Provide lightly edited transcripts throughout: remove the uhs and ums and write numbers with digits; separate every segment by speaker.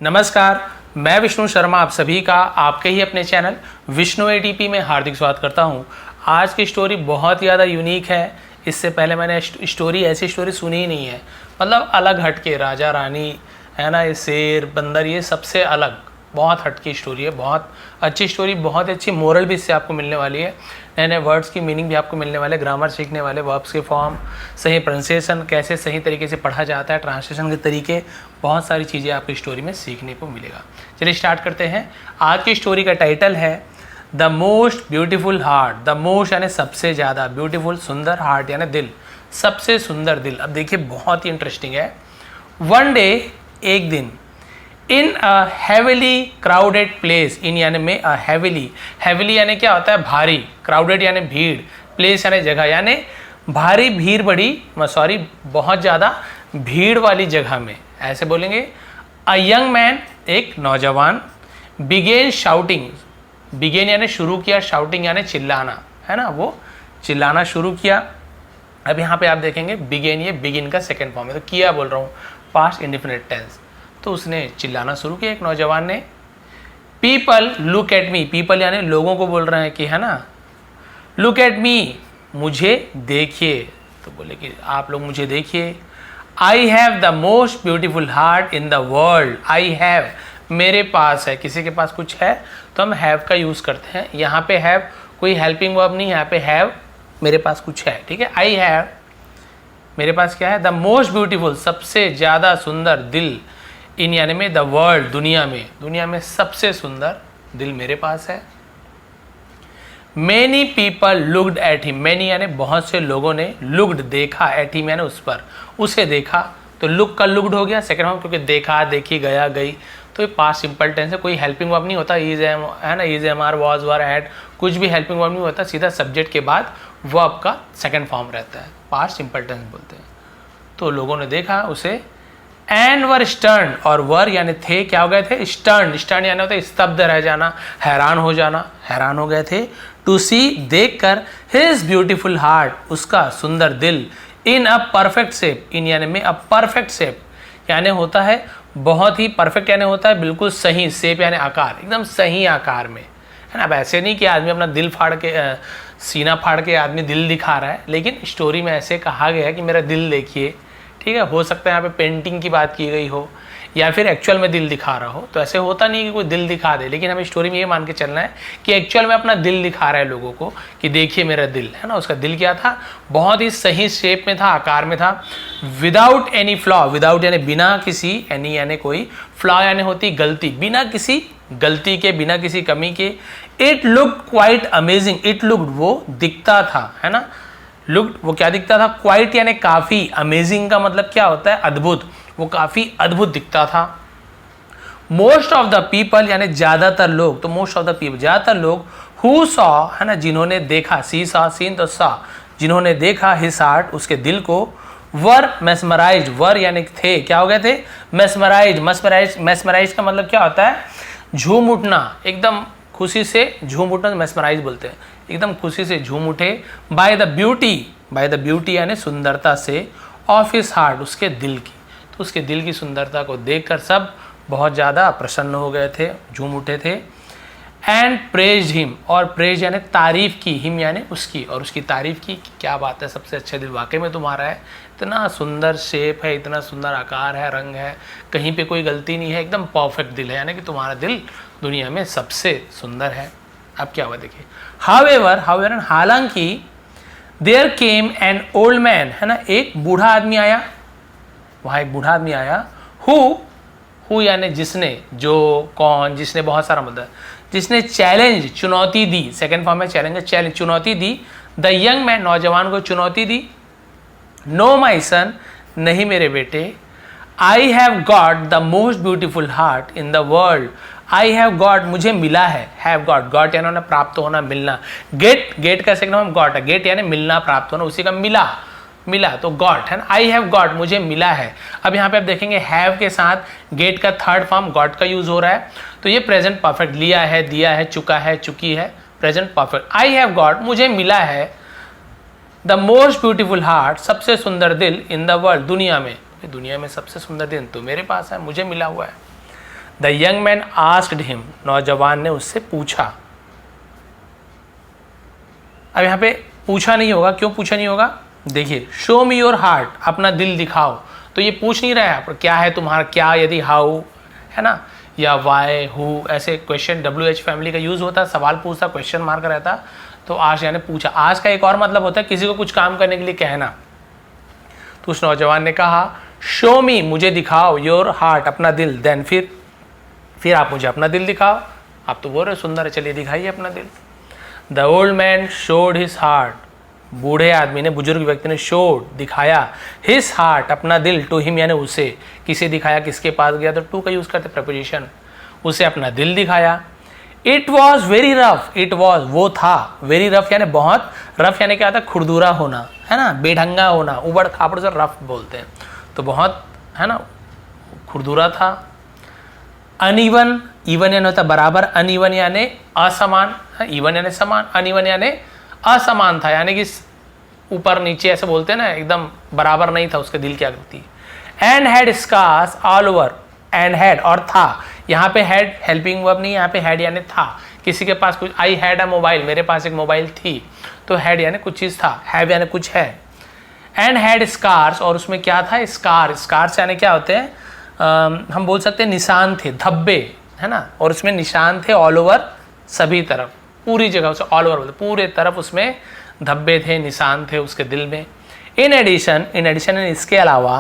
Speaker 1: नमस्कार, मैं विष्णु शर्मा आप सभी का आपके ही अपने चैनल विष्णु एटीपी में हार्दिक स्वागत करता हूं। आज की स्टोरी बहुत ज़्यादा यूनिक है। इससे पहले मैंने ऐसी स्टोरी सुनी ही नहीं है। मतलब अलग हटके, राजा रानी है ना, ये शेर बंदर, ये सबसे अलग बहुत हटकी स्टोरी है। बहुत अच्छी स्टोरी, बहुत अच्छी मोरल भी इससे आपको मिलने वाली है। नए नए वर्ड्स की मीनिंग भी आपको मिलने वाले, ग्रामर सीखने वाले, वर्ब्स के फॉर्म, सही प्रोनाउंसिएशन कैसे सही तरीके से पढ़ा जाता है, ट्रांसलेशन के तरीके, बहुत सारी चीज़ें आपकी स्टोरी में सीखने को मिलेगा। चलिए स्टार्ट करते हैं। आज की स्टोरी का टाइटल है the most beautiful heart. The most यानी सबसे ज़्यादा, ब्यूटीफुल सुंदर, हार्ट यानी दिल, सबसे सुंदर दिल। अब देखिए बहुत ही इंटरेस्टिंग है। वन डे, एक दिन, इन अ हैवीली क्राउडेड प्लेस, इन यानी में अ हैवीली यानी क्या होता है, भारी, क्राउडेड यानी भीड़, प्लेस यानी जगह, यानी भारी भीड़ बड़ी बहुत ज़्यादा भीड़ वाली जगह में, ऐसे बोलेंगे। अ यंग मैन, एक नौजवान, बिगेन शाउटिंग, बिगेन यानी शुरू किया, शाउटिंग यानी चिल्लाना, है ना, वो चिल्लाना शुरू किया। अब यहाँ पे आप देखेंगे बिगेन, ये बिगिन का सेकेंड फॉर्म है, तो किया बोल रहा हूँ, पास्ट इंडेफिनिट टेंस। तो उसने चिल्लाना शुरू किया, एक नौजवान ने। People look at me, people यानी लोगों को बोल रहे हैं कि है ना, लुक एट मी, मुझे देखिए। तो बोले कि आप लोग मुझे देखिए। I have the most beautiful heart in the world. I have, मेरे पास है, किसी के पास कुछ है तो हम हैव का यूज़ करते हैं। यहाँ पे हैव कोई हेल्पिंग वर्ब नहीं है, यहाँ पे हैव मेरे पास कुछ है, ठीक है। आई हैव, मेरे पास क्या है, द मोस्ट ब्यूटीफुल, सबसे ज़्यादा सुंदर दिल, इन यानी में द वर्ल्ड, दुनिया में सबसे सुंदर दिल मेरे पास है। Many people looked at him, many यानी बहुत से लोगों ने, लुक्ड देखा, एट हिम यानी उस पर, उसे देखा। तो लुक का लुक्ड हो गया सेकंड फॉर्म, क्योंकि देखा, देखी, गया, गई। तो ये पास्ट सिंपल टेंस है, कोई हेल्पिंग वर्ब नहीं होता, इज एम है ना, is am are, was were, had, कुछ भी हेल्पिंग वर्ब नहीं होता, सीधा सब्जेक्ट के बाद वर्ब का सेकंड फॉर्म रहता है, पास्ट सिंपल टेंस बोलते हैं। तो लोगों ने देखा उसे। एंड वर स्टर्न, और वर यानी थे, क्या हो गए थे, स्टर्न, स्टर्न यानी होता है स्तब्ध रह जाना, हैरान हो जाना, हैरान हो गए थे। टू सी, देख कर, हिज ब्यूटीफुल हार्ट, उसका सुंदर दिल, इन अ परफेक्ट शेप, इन यानी में अ परफेक्ट शेप यानी होता है बहुत ही, परफेक्ट यानी होता है बिल्कुल सही, शेप यानी आकार, एकदम सही आकार में, है ना। अब ऐसे नहीं कि आदमी अपना दिल फाड़ के, सीना फाड़ के आदमी दिल दिखा रहा है, लेकिन स्टोरी में ऐसे कहा गया है कि मेरा दिल देखिए, ठीक है। हो सकता है यहाँ पे पेंटिंग की बात की गई हो या फिर एक्चुअल में दिल दिखा रहा हो। तो ऐसे होता नहीं कि कोई दिल दिखा दे, लेकिन हमें स्टोरी में ये मान के चलना है कि एक्चुअल में अपना दिल दिखा रहा है लोगों को कि देखिए मेरा दिल, है ना। उसका दिल क्या था, बहुत ही सही शेप में था, आकार में था। विदाउट एनी फ्लॉ, विदाउट यानी बिना किसी, एनी यानी कोई, फ्लॉ यानी होती गलती, बिना किसी गलती के, बिना किसी कमी के। It looked quite amazing, it looked वो दिखता था, है ना, लुक्ड वो क्या दिखता था, क्वाइट यानी काफी, अमेजिंग का मतलब क्या होता है, अद्भुत, वो काफी अद्भुत दिखता था। मोस्ट ऑफ द पीपल यानी ज्यादातर लोग, तो मोस्ट ऑफ द पीपल ज्यादातर लोग, हु सॉ है ना, जिन्होंने देखा, सी सॉ, सीन तो सॉ, जिन्होंने देखा, हिज हार्ट, उसके दिल को, वर मेस्मराइज, वर यानी थे, क्या हो गए थे, मेस्मराइज, मेस्मराइज का मतलब क्या होता है, झूम उठना, एकदम खुशी से झूम उठना, मेस्मराइज बोलते हैं, एकदम खुशी से झूम उठे। बाय द ब्यूटी यानी सुंदरता से, ऑफ हिज हार्ट, उसके दिल की। तो उसके दिल की सुंदरता को देखकर सब बहुत ज़्यादा प्रसन्न हो गए थे, झूम उठे थे। एंड प्रेज हिम, और प्रेज यानी तारीफ की, हिम यानी उसकी, और उसकी तारीफ की, क्या बात है, सबसे अच्छा दिल वाकई में तुम्हारा है, इतना सुंदर शेप है, इतना सुंदर आकार है, रंग है, कहीं पे कोई गलती नहीं है, एकदम परफेक्ट दिल है, यानी कि तुम्हारा दिल दुनिया में सबसे सुंदर है। अब क्या हुआ देखिए। हावेवर हालांकि, there came an old man, है ना, एक बूढ़ा आदमी आया, वहाँ एक बूढ़ा आदमी आया। हु यानी जिसने, जो, कौन, जिसने बहुत सारा मतलब, जिसने चैलेंज, चुनौती दी, सेकंड फॉर्म में चैलेंज, चुनौती दी। द यंग मैन, नौजवान को चुनौती दी। नो माई सन, नहीं मेरे बेटे। I have got the most beautiful heart in the world. I have got, मुझे मिला है, हैव गॉट, गॉट यानी होना प्राप्त होना, मिलना। गेट का सेकंड फॉर्म गॉट है, गेट यानी मिलना, प्राप्त होना, उसी का मिला तो गॉट, है ना। आई हैव गॉट, मुझे मिला है। अब यहाँ पे आप देखेंगे हैव के साथ गेट का थर्ड फॉर्म गॉट का यूज हो रहा है, तो ये प्रेजेंट परफेक्ट, लिया है, दिया है, चुका है, चुकी है, present perfect. I have got, मुझे मिला है, द मोस्ट ब्यूटीफुल हार्ट, सबसे सुंदर दिल, इन द वर्ल्ड, दुनिया में, सबसे सुंदर दिल तो मेरे पास है, मुझे मिला हुआ है। The young man asked him, नौजवान ने उससे पूछा। अब यहाँ पे पूछा नहीं होगा, क्यों पूछा नहीं होगा, देखिए, शो मी योर हार्ट, अपना दिल दिखाओ, तो ये पूछ नहीं रहा है पर क्या है तुम्हारा, क्या यदि हाउ है ना, या वाई हु, ऐसे क्वेश्चन WH फैमिली का यूज होता है, सवाल पूछता, क्वेश्चन मार्क रहता। तो आज यानी पूछा। आज का एक और मतलब होता है किसी को कुछ काम करने के लिए कहना। तो उस नौजवान ने कहा शो मी, मुझे दिखाओ, योर हार्ट, अपना दिल, देन फिर आप मुझे अपना दिल दिखाओ। आप तो बोल रहे सुंदर है, चलिए दिखाइए अपना दिल। The old man showed his heart, बूढ़े आदमी ने, बुजुर्ग व्यक्ति ने, शोड दिखाया, हिज हार्ट अपना दिल, टू हिम यानी उसे, किसे दिखाया, किसके पास गया, तो टू का यूज करते प्रपोजिशन, उसे अपना दिल दिखाया। It was very rough, it was वो था, वेरी रफ यानी बहुत, रफ यानी क्या आता है, खुरदुरा होना है ना, बेढंगा होना, उबड़ खाबड़ से रफ बोलते हैं, तो बहुत है ना खुरदुरा था। अनइवन, इवन यानी होता बराबर, अनइवन यानी असमान, इवन यानी समान, अनइवन यानी असमान था, यानी कि ऊपर नीचे ऐसे बोलते हैं ना, एकदम बराबर नहीं था उसके दिल की आकृति। And had scars all over, and had और था, यहाँ पे हैड हेल्पिंग वर्ब नहीं, यहाँ पे हैड यानी था, किसी के पास कुछ, आई हैड अ मोबाइल, मेरे पास एक मोबाइल थी, तो हैड यानी कुछ चीज़ था, हैव यानी कुछ है। एंड हैड स्कार्स, और उसमें क्या था, स्कार, स्कार्स यानी क्या होते हैं, हम बोल सकते हैं निशान थे, धब्बे है ना, और उसमें निशान थे ऑल ओवर, सभी तरफ, पूरी जगह, उसे ऑल ओवर बोलते, पूरे तरफ उसमें धब्बे थे, निशान थे उसके दिल में। इन एडिशन इसके अलावा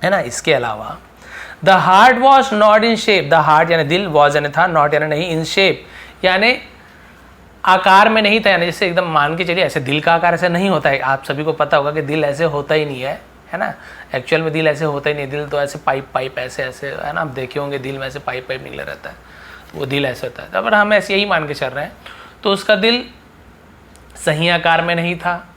Speaker 1: है ना, इसके अलावा the heart was not in shape, the heart यानी दिल, वॉज यानी था, नॉट यानी नहीं, इन शेप यानी आकार में नहीं था, यानी जैसे एकदम मान के चलिए ऐसे दिल का आकार ऐसे नहीं होता है, आप सभी को पता होगा कि दिल ऐसे होता ही नहीं है ना, एक्चुअल में दिल ऐसे होता ही नहीं, दिल तो ऐसे पाइप ऐसे है ना, आप देखे होंगे दिल में ऐसे पाइप निकला रहता है, तो वो दिल ऐसे होता है, पर हम ऐसे यही मान के चल रहे हैं। तो उसका दिल सही आकार में नहीं था।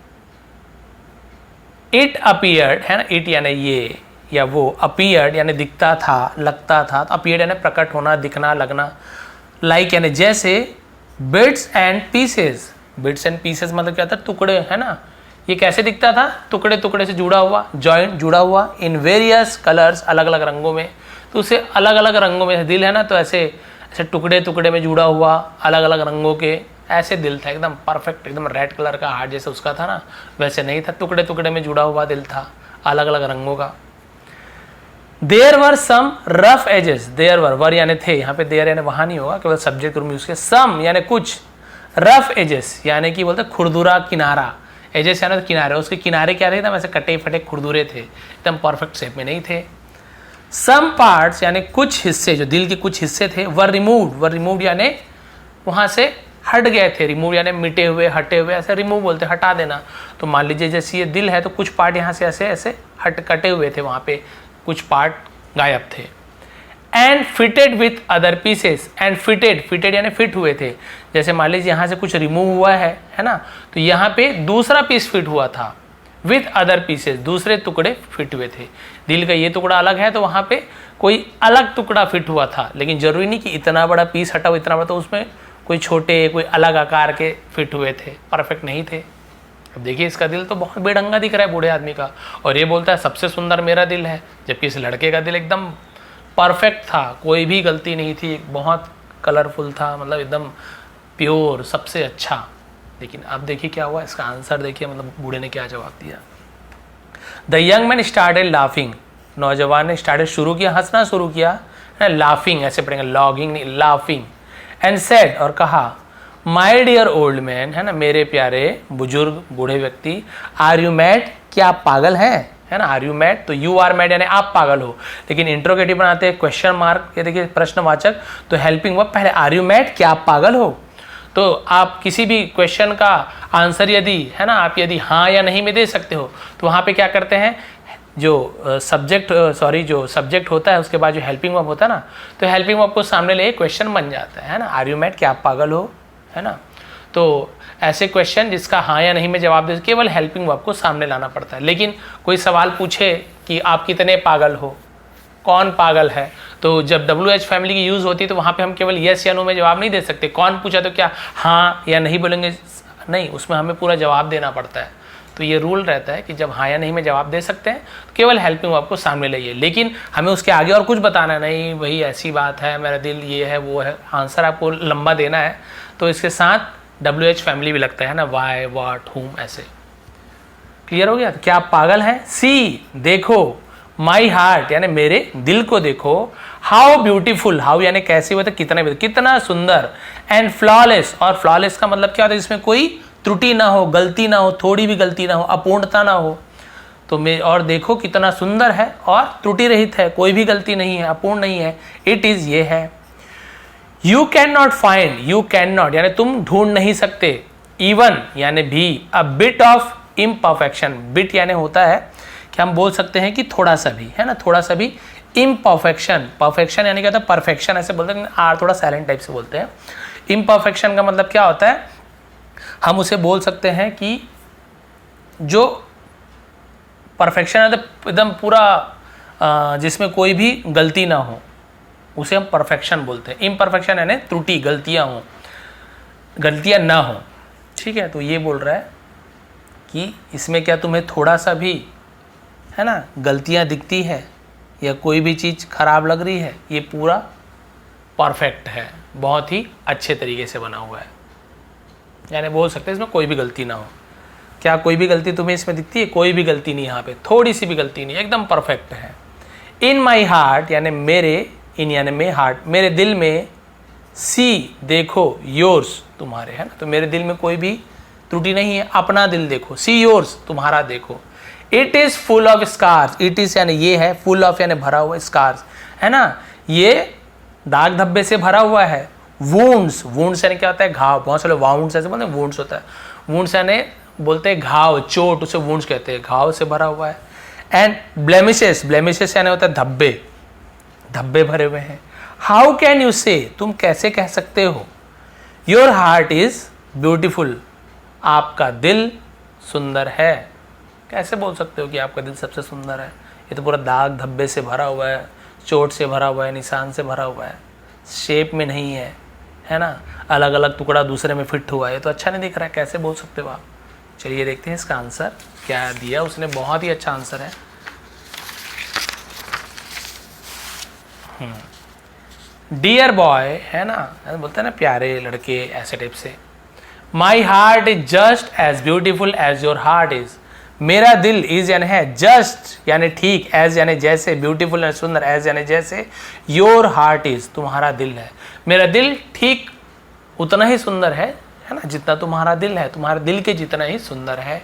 Speaker 1: इट अपीयर्ड है ना, इट यानी ये या वो, अपीयर्ड यानी दिखता था, लगता था, तो अपीयर्ड यानी प्रकट होना, दिखना, लगना, लाइक यानी जैसे, bits and pieces, bits and pieces मतलब क्या था, टुकड़े है ना, ये कैसे दिखता था, टुकड़े टुकड़े से जुड़ा हुआ, जॉइंट जुड़ा हुआ, इन वेरियस कलर्स, अलग अलग रंगों में, तो उसे अलग अलग रंगों में, दिल है ना, तो ऐसे ऐसे टुकड़े टुकड़े में जुड़ा हुआ, अलग अलग रंगों के, ऐसे दिल था, एकदम परफेक्ट, एकदम रेड कलर का हार्ट जैसे उसका था ना, वैसे नहीं था, टुकड़े टुकड़े में जुड़ा हुआ दिल था, अलग अलग रंगों का। There were some rough edges, there were यानी थे, यहाँ पे देयर यानी वहाँ नहीं होगा, केवल सब्जेक्ट रूप में यूज किया, सम यानी कुछ, रफ एजेस यानी कि बोलते खुरदुरा किनारा, एजेस यानी तो किनारे, उसके किनारे क्या थे, एकदम ऐसे कटे फटे खुरदुरे थे, एकदम परफेक्ट शेप में नहीं थे। सम पार्ट्स यानी कुछ हिस्से, जो दिल के कुछ हिस्से थे, वर रिमूव्ड यानी वहाँ से हट गए थे, रिमूव यानी मिटे हुए, हटे हुए, ऐसे रिमूव बोलते, हटा देना। तो मान लीजिए जैसे ये दिल है तो कुछ पार्ट यहाँ से ऐसे ऐसे कटे हुए थे, वहाँ पे कुछ पार्ट गायब थे। And fitted with other pieces, and fitted यानी फिट हुए थे, जैसे मान लीजिए यहाँ से कुछ रिमूव हुआ है ना, तो यहाँ पे दूसरा पीस फिट हुआ था, विथ अदर पीसेस, दूसरे टुकड़े फिट हुए थे। दिल का ये टुकड़ा अलग है तो वहाँ पे कोई अलग टुकड़ा फिट हुआ था, लेकिन जरूरी नहीं कि इतना बड़ा पीस हटा हो, इतना बड़ा, तो उसमें कोई छोटे, कोई अलग आकार के फिट हुए थे, परफेक्ट नहीं थे। अब देखिए इसका दिल तो बहुत बेढंगा दिख रहा है बूढ़े आदमी का, और ये बोलता है सबसे सुंदर मेरा दिल है, जबकि इस लड़के का दिल एकदम परफेक्ट था, कोई भी गलती नहीं थी, बहुत कलरफुल था, मतलब एकदम प्योर, सबसे अच्छा। लेकिन अब देखिए क्या हुआ, इसका आंसर देखिए, मतलब बूढ़े ने क्या जवाब दिया। The young man started laughing, नौजवान ने स्टार्टेड शुरू किया, हंसना शुरू किया, लाफिंग ऐसे पढ़ेंगे, लॉगिंग नहीं, लाफिंग। एंड सेड और कहा, माई डियर ओल्ड मैन है ना, मेरे प्यारे बुजुर्ग बूढ़े व्यक्ति, आर यू मैड, क्या आप पागल हैं, है ना, आर यू मैड, तो यू आर मैड यानी आप पागल हो, लेकिन इंट्रोगेटिव बनाते हैं क्वेश्चन मार्क, ये देखिए प्रश्नवाचक, तो हेल्पिंग वर्ब पहले, आर यू मैड, क्या आप पागल हो। तो आप किसी भी क्वेश्चन का आंसर यदि है ना, आप यदि हाँ या नहीं में दे सकते हो, तो वहाँ पे क्या करते हैं, जो सब्जेक्ट होता है उसके बाद जो हेल्पिंग वर्ब होता है ना, तो हेल्पिंग वर्ब को सामने ले क्वेश्चन बन जाता है ना, आर यू मैड, क्या आप पागल हो, है ना। तो ऐसे क्वेश्चन जिसका हाँ या नहीं में जवाब दे, केवल हेल्पिंग वर्ब को सामने लाना पड़ता है। लेकिन कोई सवाल पूछे कि आप कितने पागल हो, कौन पागल है, तो जब WH फैमिली की यूज़ होती है तो वहाँ पे हम केवल यस या नो में जवाब नहीं दे सकते। कौन पूछा तो क्या हाँ या नहीं बोलेंगे, नहीं, उसमें हमें पूरा जवाब देना पड़ता है। तो ये रूल रहता है कि जब हाँ या नहीं में जवाब दे सकते हैं तो केवल हेल्पिंग वर्ब को सामने लाइए, लेकिन हमें उसके आगे और कुछ बताना नहीं, वही ऐसी बात है, मेरा दिल ये है वो है, आंसर आपको लंबा देना है तो इसके साथ WH फैमिली भी लगता है ना, वाई, वाट, हुम, ऐसे। क्लियर हो गया? क्या आप पागल हैं? सी देखो, माई हार्ट यानी मेरे दिल को देखो, हाउ ब्यूटीफुल, हाउ यानी कैसे हुआ, कितना सुंदर, एंड फ्लॉलेस, और फ्लॉलेस का मतलब क्या होता है, जिसमें कोई त्रुटि ना हो, गलती ना हो, थोड़ी भी गलती ना हो, अपूर्णता ना हो, तो मैं और देखो कितना सुंदर है और त्रुटि रहित है, कोई भी गलती नहीं है, अपूर्ण नहीं है, इट इज ये है। You can not find, you can not यानी तुम ढूंढ नहीं सकते, इवन यानी भी, a bit of imperfection, bit यानी होता है कि हम बोल सकते हैं कि थोड़ा सा भी, है ना, थोड़ा सा भी, इम्परफेक्शन, परफेक्शन यानी क्या होता है, परफेक्शन ऐसे बोलते हैं, आर थोड़ा साइलेंट टाइप से बोलते हैं। इम्परफेक्शन का मतलब क्या होता है, हम उसे बोल सकते हैं कि जो परफेक्शन है एकदम पूरा जिसमें कोई भी गलती ना हो, उसे हम परफेक्शन बोलते हैं। इम्परफेक्शन यानी त्रुटि, गलतियां हो, गलतियां ना हो, ठीक है। तो ये बोल रहा है कि इसमें क्या तुम्हें थोड़ा सा भी, है ना, गलतियां दिखती है या कोई भी चीज़ खराब लग रही है, ये पूरा परफेक्ट है, बहुत ही अच्छे तरीके से बना हुआ है, यानी बोल सकते हैं इसमें कोई भी गलती ना हो। क्या कोई भी गलती तुम्हें इसमें दिखती है? कोई भी गलती नहीं, यहाँ पे थोड़ी सी भी गलती नहीं, एकदम परफेक्ट है। इन माई हार्ट यानी मेरे, इन यानी मे हार्ट, मेरे दिल में, सी देखो, योर्स तुम्हारे, है ना, तो मेरे दिल में कोई भी त्रुटि नहीं है, अपना दिल देखो, सी योर्स तुम्हारा देखो। It is full of scars, it is यानी ये है, फुल ऑफ यानी भरा हुआ, स्कार्स है ना, ये दाग धब्बे से भरा हुआ है। वुंड्स, वुंड्स यानी क्या होता है, घाव, बहुत सारे वाउंड्स ऐसे बोलते हैं, वुंड्स होता है, वुंड्स यानी बोलते हैं घाव, चोट, उसे वुंड्स कहते हैं, घाव से भरा हुआ है। एंड ब्लेमिशेस, ब्लेमिशेस यानी होता है धब्बे, धब्बे भरे हुए हैं। हाउ कैन यू से, तुम कैसे कह सकते हो, योर हार्ट इज ब्यूटिफुल, आपका दिल सुंदर है, कैसे बोल सकते हो कि आपका दिल सबसे सुंदर है? ये तो पूरा दाग धब्बे से भरा हुआ है, चोट से भरा हुआ है, निशान से भरा हुआ है, शेप में नहीं है, है ना, अलग अलग टुकड़ा दूसरे में फिट हुआ है, तो अच्छा नहीं दिख रहा है, कैसे बोल सकते हो आप? चलिए देखते हैं इसका आंसर क्या दिया उसने, बहुत ही अच्छा आंसर है। डियर बॉय, है ना, बोलते हैं ना प्यारे लड़के, ऐसे टाइप से। My heart is just as beautiful as your heart is, मेरा दिल इज यानी है, जस्ट यानी ठीक, एज यानी जैसे, ब्यूटीफुल यानी सुंदर, एज यानी जैसे, योर हार्ट इज तुम्हारा दिल है, मेरा दिल ठीक उतना ही सुंदर है ना, जितना तुम्हारा दिल है, तुम्हारे दिल के जितना ही सुंदर है।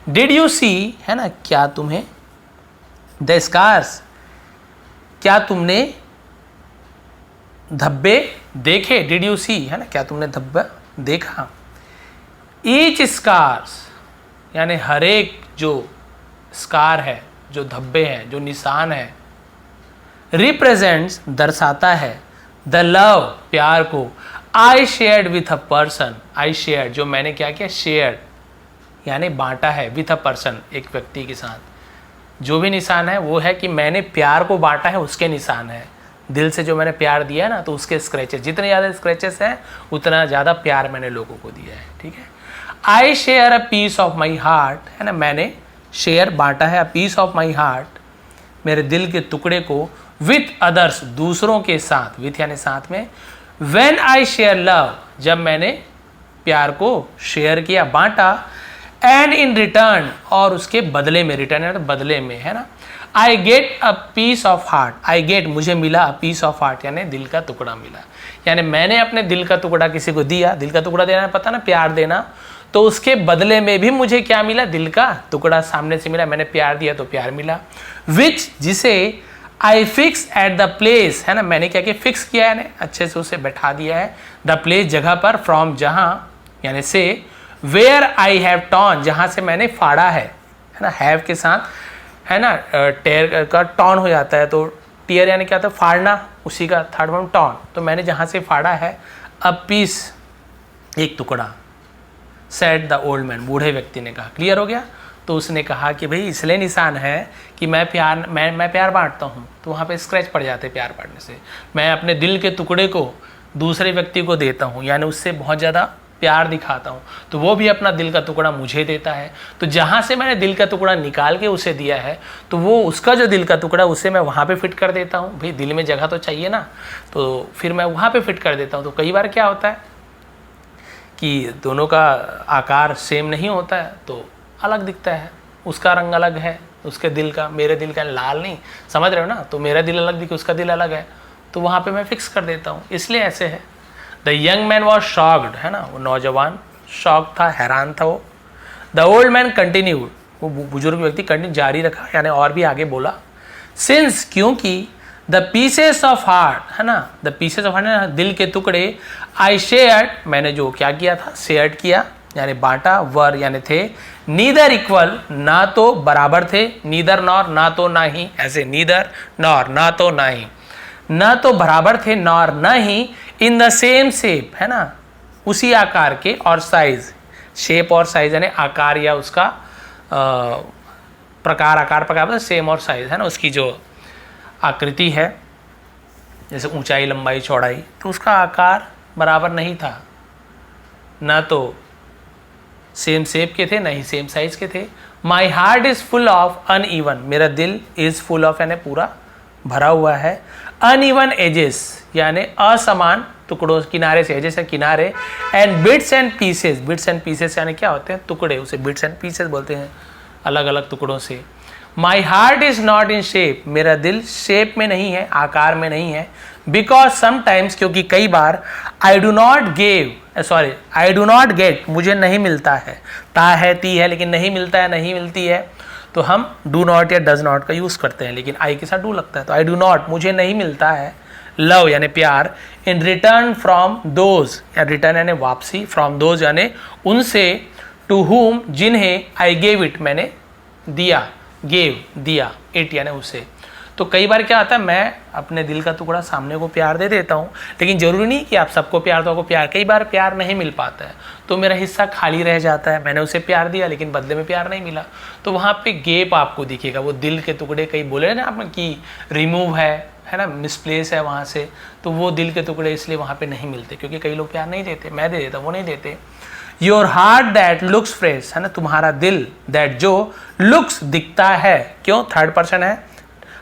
Speaker 1: डिड यू सी, है ना, क्या तुम्हें, द स्कार्स, क्या तुमने धब्बे देखे, डिड यू सी, है ना, क्या तुमने धब्बा देखा। ईच स्कार्स यानी हर एक जो स्कार है, जो धब्बे हैं, जो निशान है, रिप्रेजेंट्स दर्शाता है, द लव प्यार को, I shared with a person, I shared जो मैंने क्या किया, शेयर्ड यानी बांटा है, विथ अ पर्सन एक व्यक्ति के साथ, जो भी निशान है वो है कि मैंने प्यार को बांटा है, उसके निशान है, दिल से जो मैंने प्यार दिया है ना, तो उसके स्क्रैचेस, जितने ज़्यादा स्क्रैचेस हैं उतना ज़्यादा प्यार मैंने लोगों को दिया है, ठीक है। I share a piece of my heart, है ना, मैंने शेयर बांटा है, a piece of my heart, मेरे दिल के टुकड़े को, विथ अदर्स दूसरों के साथ, विथ यानी साथ में, व्हेन आई शेयर लव जब मैंने प्यार को शेयर किया, बांटा, एंड इन रिटर्न और उसके बदले में, रिटर्न यानी बदले में, है ना, I get a piece of heart, I get मुझे मिला, अ पीस ऑफ हार्ट यानी दिल का टुकड़ा मिला, यानी मैंने अपने दिल का टुकड़ा किसी को दिया, दिल का टुकड़ा देना पता ना, प्यार देना, तो उसके बदले में भी मुझे क्या मिला, दिल का टुकड़ा सामने से मिला, मैंने प्यार दिया तो प्यार मिला। विच जिसे I fix at the place, है ना, मैंने क्या किया, फिक्स किया है, अच्छे से उसे बैठा दिया है, द प्लेस जगह पर, फ्रॉम जहाँ यानी से, वेयर आई हैव टॉन जहाँ से मैंने फाड़ा है ना, हैव के साथ, है ना, टेयर का टॉन हो जाता है, तो टीयर यानी क्या होता है, फाड़ना, उसी का थर्ड फॉर्म टॉन, तो मैंने जहाँ से फाड़ा है, अब पीस एक टुकड़ा, सेड द ओल्ड मैन बूढ़े व्यक्ति ने कहा। क्लियर हो गया? तो उसने कहा कि भाई इसलिए निशान है कि मैं प्यार बांटता हूँ, तो वहाँ पे स्क्रैच पड़ जाते प्यार बांटने से, मैं अपने दिल के टुकड़े को दूसरे व्यक्ति को देता हूँ, यानी उससे बहुत ज़्यादा प्यार दिखाता हूँ, तो वो भी अपना दिल का टुकड़ा मुझे देता है। तो जहाँ से मैंने दिल का टुकड़ा निकाल के उसे दिया है, तो वो उसका जो दिल का टुकड़ा उसे मैं वहाँ पे फिट कर देता हूँ। भाई दिल में जगह तो चाहिए ना, तो फिर मैं वहाँ पे फिट कर देता हूँ। तो कई बार क्या होता है कि दोनों का आकार सेम नहीं होता है, तो अलग दिखता है, उसका रंग अलग है उसके दिल का, मेरे दिल का लाल नहीं, समझ रहे हो ना। तो मेरा दिल अलग दिखे, उसका दिल अलग है, तो वहाँ पे मैं फिक्स कर देता हूँ, इसलिए ऐसे है। The young man was shocked, है ना, वो नौजवान शॉक था, हैरान था वो। द ओल्ड मैन कंटिन्यूड, वो बुजुर्ग व्यक्ति कंटिन्यू जारी रखा, यानी और भी आगे बोला। सिंस, क्योंकि द पीसेस ऑफ हार्ट, है ना, द पीसेस ऑफ हार्ट, दिल के टुकड़े, आई शेयर्ड, मैंने जो क्या किया था, शेयर्ड किया यानी बांटा, वर यानी थे, नीदर इक्वल, ना तो बराबर थे, नीदर नॉर, ना तो ना ही, ऐसे नीदर नॉर, ना तो ना ही, ना तो बराबर थे नॉर ना ही, इन द सेम शेप, है ना, उसी आकार के, और साइज, शेप और साइज यानी आकार या उसका प्रकार, आकार प्रकार सेम और साइज, है ना, उसकी जो आकृति है, जैसे ऊंचाई लंबाई चौड़ाई, तो उसका आकार बराबर नहीं था, ना तो सेम शेप के थे, ना ही सेम साइज के थे। माई heart is full of uneven, मेरा दिल इज फुल ऑफ यानी पूरा भरा हुआ है, अनइवन एजेस यानी असमान टुकड़ों, किनारे से, एजेस है किनारे, and bits and pieces, bits and pieces यानी क्या होते हैं, टुकड़े, उसे बिट्स एंड पीसेस बोलते हैं, अलग अलग टुकड़ों से। My heart is not in shape, मेरा दिल शेप में नहीं है, आकार में नहीं है, बिकॉज समटाइम्स, क्योंकि कई बार, आई डू नॉट गेट, मुझे नहीं मिलता है, ता है ती है लेकिन नहीं मिलता है, नहीं मिलती है, तो हम डू नॉट या डज नॉट का यूज करते हैं, लेकिन आई के साथ डू लगता है, तो आई डू नॉट, मुझे नहीं मिलता है, लव यानी प्यार, इन रिटर्न फ्रॉम दोज, या रिटर्न यानी वापसी, फ्रॉम दोज यानी उनसे, टू हुम जिन्हें, आई गेव इट मैंने दिया, गेव दिया, इट यानी उसे। तो कई बार क्या आता है, मैं अपने दिल का टुकड़ा सामने को प्यार दे देता हूँ, लेकिन जरूरी नहीं कि आप सबको प्यार दो, आपको प्यार, कई बार प्यार नहीं मिल पाता है, तो मेरा हिस्सा खाली रह जाता है, मैंने उसे प्यार दिया लेकिन बदले में प्यार नहीं मिला, तो वहाँ पे गैप आपको दिखेगा। वो दिल के टुकड़े, कई बोले ना आपने कि रिमूव है ना, मिसप्लेस है वहाँ से, तो वो दिल के टुकड़े इसलिए वहाँ पे नहीं मिलते, क्योंकि कई लोग प्यार नहीं देते, मैं दे देता, वो नहीं देते। Your heart that looks fresh, है ना, तुम्हारा दिल, दैट जो, लुक्स दिखता है, क्यों, थर्ड पर्सन है,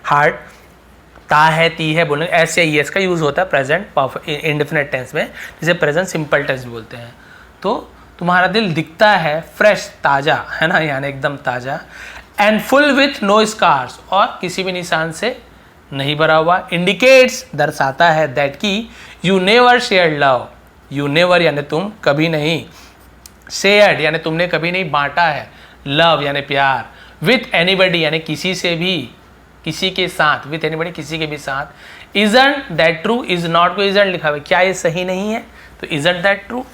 Speaker 1: हार्ट, ता है ती है बोलेंगे, ऐसे ही इसका यूज होता है प्रेजेंट इंडेफिनिट टेंस में, जिसे प्रेजेंट सिंपल टेंस बोलते हैं। तो तुम्हारा दिल दिखता है फ्रेश, ताजा, है ना, यानी एकदम ताजा, and full with no scars, और किसी भी निशान से नहीं भरा हुआ, इंडिकेट्स दर्शाता है, दैट की, you never share love, you never यानी तुम कभी नहीं, शेयर्ड यानी तुमने कभी नहीं बांटा है, लव यानी प्यार, विथ एनीबडी यानी किसी से भी, किसी के साथ, विथ एनीबडी किसी के भी साथ, isn't that true, is not को इजंट लिखा हुआ, क्या ये सही नहीं है, तो इजंट दैट ट्रू,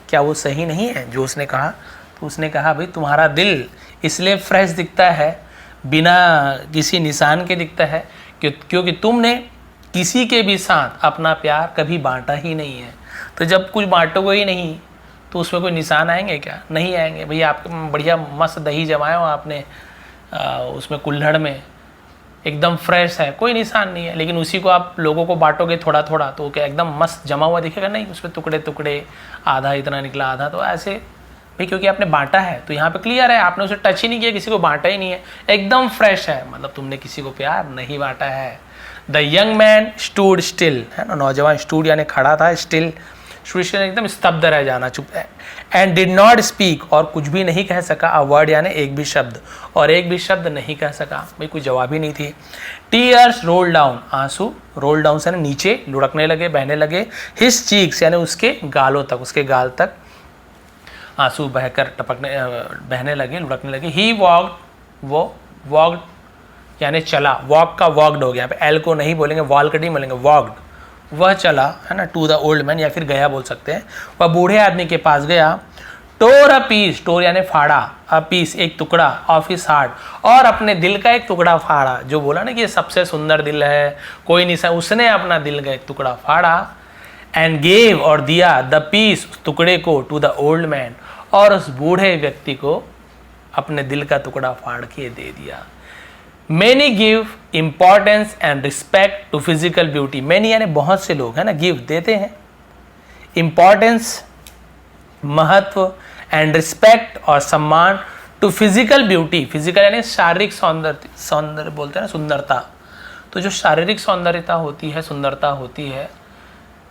Speaker 1: क्या वो सही नहीं है जो उसने कहा, तो उसने कहा भाई तुम्हारा दिल इसलिए फ्रेश दिखता है, बिना किसी निशान के दिखता है, क्योंकि तुमने किसी के भी साथ अपना प्यार कभी बांटा ही नहीं है। तो जब कुछ बांटोगे ही नहीं, तो उसमें कोई निशान आएंगे क्या, नहीं आएंगे। भैया आप बढ़िया मस्त दही जमाए हो आपने उसमें कुल्हड़ में, एकदम फ्रेश है, कोई निशान नहीं है, लेकिन उसी को आप लोगों को बांटोगे थोड़ा थोड़ा, तो क्या एकदम मस्त जमा हुआ दिखेगा, नहीं, उसमें टुकड़े टुकड़े, आधा इतना निकला आधा, तो ऐसे भाई क्योंकि आपने बांटा है, तो यहाँ पे क्लियर है, आपने उसे टच ही नहीं किया, किसी को बांटा ही नहीं है, एकदम फ्रेश है, मतलब तुमने किसी को प्यार नहीं बांटा है। The young man stood still, है ना, नौजवान, स्टूड यानी खड़ा था, स्टिल एकदम स्तब्ध रह जाना, चुप, एंड डिड नॉट स्पीक, और कुछ भी नहीं कह सका, अ वर्ड यानी एक भी शब्द, और एक भी शब्द नहीं कह सका, भाई कोई जवाब ही नहीं थी। टीयर्स रोल डाउन, आंसू, रोल डाउन से नीचे लुढ़कने लगे, बहने लगे, हिज चीक्स यानी उसके गालों तक, उसके गाल तक आंसू बहकर बहने लगे, लुढ़कने लगे। ही वॉक्ड, वो वॉक्ड यानी चला, वॉक का वॉक्ड हो गया, यहाँ पे एल को नहीं बोलेंगे, वॉल कटी बोलेंगे, वॉक्ड, वह चला, है ना, टू द ओल्ड मैन, या फिर गया बोल सकते हैं, वह बूढ़े आदमी के पास गया, टोर अ पीस, टोर यानी फाड़ा, अ पीस एक टुकड़ा, ऑफ हिज हार्ट, और अपने दिल का एक टुकड़ा फाड़ा, जो बोला ना कि ये सबसे सुंदर दिल है, कोई निशान, उसने अपना दिल का एक टुकड़ा फाड़ा, एंड गेव और दिया, द पीस टुकड़े को, टू द ओल्ड मैन, और उस बूढ़े व्यक्ति को अपने दिल का टुकड़ा फाड़ के दे दिया। Many give importance and respect to physical beauty. Many यानी बहुत से लोग, है ना, give देते हैं, importance महत्व एंड रिस्पेक्ट और सम्मान टू फिजिकल ब्यूटी, फिजिकल यानी शारीरिक सौंदर्य, सौंदर्य बोलते हैं ना, सुंदरता। तो जो शारीरिक सौंदर्यता होती है, सुंदरता होती है,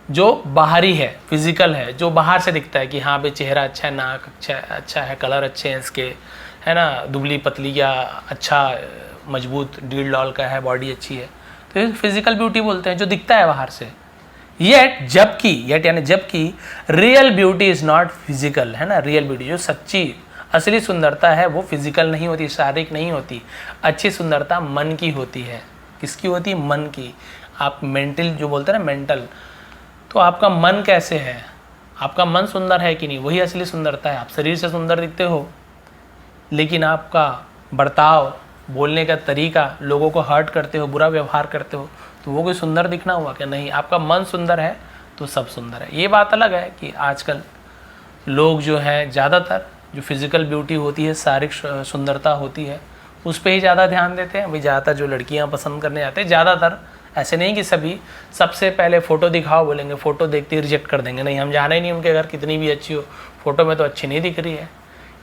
Speaker 1: जो बाहरी है, फिजिकल है, जो बाहर से दिखता है कि हाँ भाई चेहरा अच्छा है, नाक अच्छा है, कलर अच्छे हैं इसके, है ना, दुबली पतली या अच्छा मजबूत डील डॉल का है, बॉडी अच्छी है, तो ये फिजिकल ब्यूटी बोलते हैं, जो दिखता है बाहर से। येट यानी जबकि real beauty is not physical, है ना, रियल ब्यूटी जो सच्ची असली सुंदरता है वो फिजिकल नहीं होती, शारीरिक नहीं होती। अच्छी सुंदरता मन की होती है। किसकी होती है? मन की। आप मेंटल जो बोलते हैं ना, मेंटल, तो आपका मन कैसे है, आपका मन सुंदर है कि नहीं, वही असली सुंदरता है। आप शरीर से सुंदर दिखते हो लेकिन आपका बर्ताव, बोलने का तरीका, लोगों को हर्ट करते हो, बुरा व्यवहार करते हो, तो वो कोई सुंदर दिखना हुआ क्या? नहीं। आपका मन सुंदर है तो सब सुंदर है। ये बात अलग है कि आजकल लोग जो हैं ज़्यादातर जो फिज़िकल ब्यूटी होती है, शारीरिक सुंदरता होती है, उस पर ही ज़्यादा ध्यान देते हैं। भाई ज़्यादातर जो लड़कियां पसंद करने आते हैं, ज़्यादातर, ऐसे नहीं कि सभी, सबसे पहले फ़ोटो दिखाओ बोलेंगे, फ़ोटो देखते ही रिजेक्ट कर देंगे, नहीं हम जाना ही नहीं उनके घर, कितनी भी अच्छी हो, फ़ोटो में तो अच्छी नहीं दिख रही है।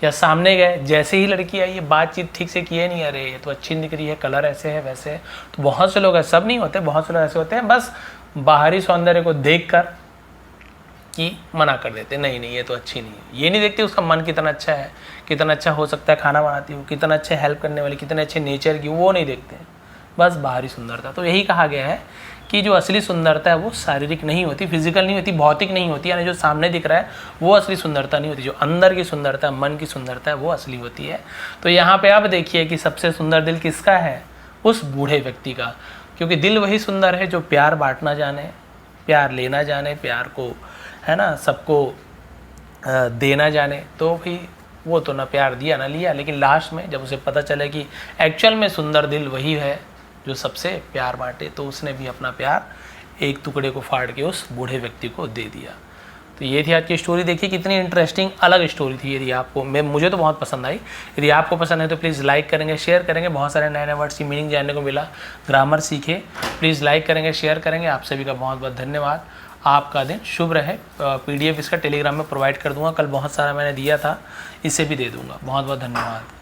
Speaker 1: या सामने गए, जैसे ही लड़की आई, बातचीत ठीक से किए नहीं, अरे ये तो अच्छी नहीं दिख रही है, कलर ऐसे है वैसे है। तो बहुत से लोग, सब नहीं होते, बहुत से लोग ऐसे होते हैं, बस बाहरी सौंदर्य को देखकर कि मना कर देते, नहीं नहीं ये तो अच्छी नहीं है। ये नहीं देखते उसका मन कितना अच्छा है, कितना अच्छा हो सकता है, खाना बनाती हो, कितना अच्छे हेल्प करने वाली, कितने अच्छे नेचर की, वो नहीं देखते, बस बाहरी सुंदरता। तो यही कहा गया है कि जो असली सुंदरता है वो शारीरिक नहीं होती, फिजिकल नहीं होती, भौतिक नहीं होती, यानी जो सामने दिख रहा है वो असली सुंदरता नहीं होती। जो अंदर की सुंदरता, मन की सुंदरता है, वो असली होती है। तो यहाँ पे आप देखिए कि सबसे सुंदर दिल किसका है? उस बूढ़े व्यक्ति का, क्योंकि दिल वही सुंदर है जो प्यार बांटना जाने, प्यार लेना जाने, प्यार को, है ना, सबको देना जाने। तो भाई वो तो ना प्यार दिया ना लिया, लेकिन लास्ट में जब उसे पता चले कि एक्चुअल में सुंदर दिल वही है जो सबसे प्यार बांटे, तो उसने भी अपना प्यार एक टुकड़े को फाड़ के उस बूढ़े व्यक्ति को दे दिया। तो ये थी आज की स्टोरी। देखिए कितनी इंटरेस्टिंग अलग स्टोरी थी। यदि आपको, मुझे तो बहुत पसंद आई। यदि आपको पसंद है तो प्लीज़ लाइक करेंगे, शेयर करेंगे। बहुत सारे नए नए वर्ड्स की मीनिंग जानने को मिला, ग्रामर सीखे। प्लीज़ लाइक करेंगे, शेयर करेंगे। आप सभी का बहुत बहुत धन्यवाद। आपका दिन शुभ रहे। PDF इसका टेलीग्राम में प्रोवाइड कर दूंगा, कल बहुत सारा मैंने दिया था, इसे भी दे दूंगा। बहुत बहुत धन्यवाद।